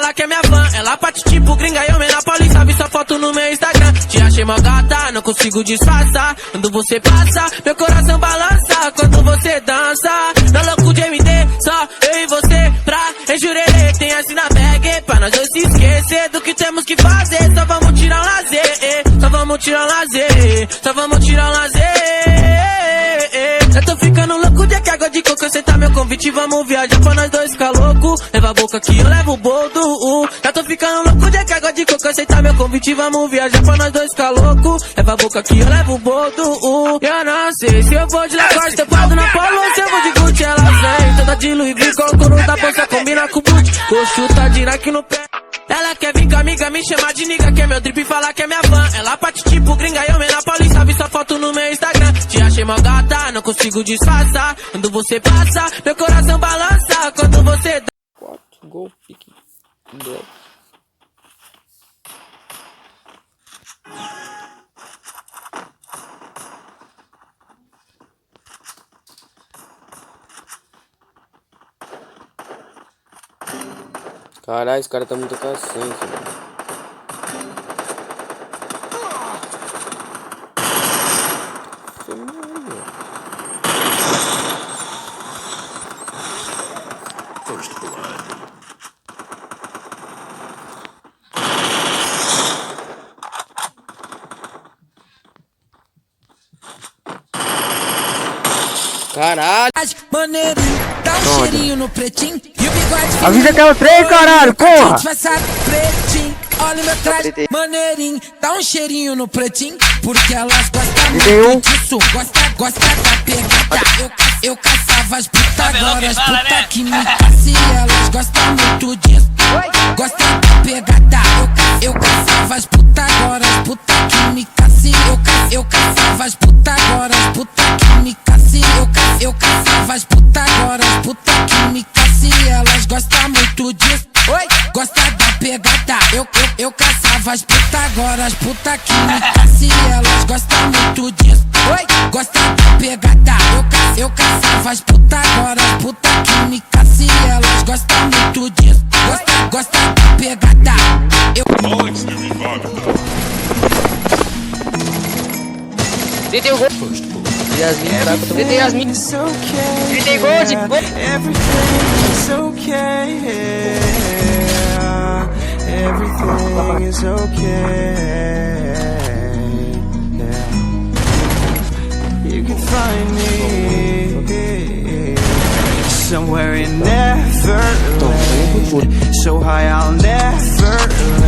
falar que é minha fã. Ela parte tipo gringa, eu menor paulista, vi sua foto no meu Instagram. Te achei mó gata, não consigo disfarçar. Quando você passa, meu coração balança. Quando você dança, no louco de MD, só eu e você pra enjurerê. Tem assim na bag, pra nós dois se esquecer do que temos que fazer. Só vamos tirar um lazer, só vamos tirar um lazer, só vamos tirar um lazer. Eu tô ficando louco de água de coco, aceitar meu convite, vamos viajar pra nós dois ficar louco. Leva a boca que eu levo o boldo. Já tô ficando louco de água de coco, aceitar meu convite, vamos viajar pra nós dois ficar louco. Leva a boca que eu levo o boldo. Eu não sei se eu vou de Lacoste, eu paro na Polo, se eu vou de Gucci, ela vem toda de Louis Vuitton, couro da bolsa combina com o boot. Coxo tá de Nike no pé. Ela quer vir com amiga, me chamar de nigga, que é meu drip e falar que é minha fã. Ela parte tipo gringa, eu menor paulista, vi sua foto no meu Instagram. Te achei mó gata, não consigo disfarçar. Quando você passa, meu coração balança. Quando você dá 4 gol, pique 10. Caralho, esse cara tá muito cansado, velho. Caralho! Maneirinho, dá um cheirinho no pretinho e o bigode. Avisa que é o trem, caralho, porra! Pretinho, olha o meu traje, maneirinho, dá um cheirinho no pretinho, porque elas gostam muito disso, gosta da pegada. Eu caçava as putas, agora as putas que me caçam, elas gostam muito disso, gosta da pegada. Eu caçava as putas, agora as putas que me caçam. Eu caçava as putas, agora as putas que me caçam. Eu caçava as putas, agora as putas que me caçam, elas gostam muito disso, gosta da pegada. Eu caçava as putas, agora as putas que me caçam, elas gostam muito disso, gosta da pegada. Eu caçava as putas, agora as putas que me caçam, elas gostam muito disso, gosta da pegada. Tentei o gol. Yasmin, caraca, tentei Yasmin. Tentei gol de gol. Everything is okay. You can find me somewhere in Neverland, so high I'll never land.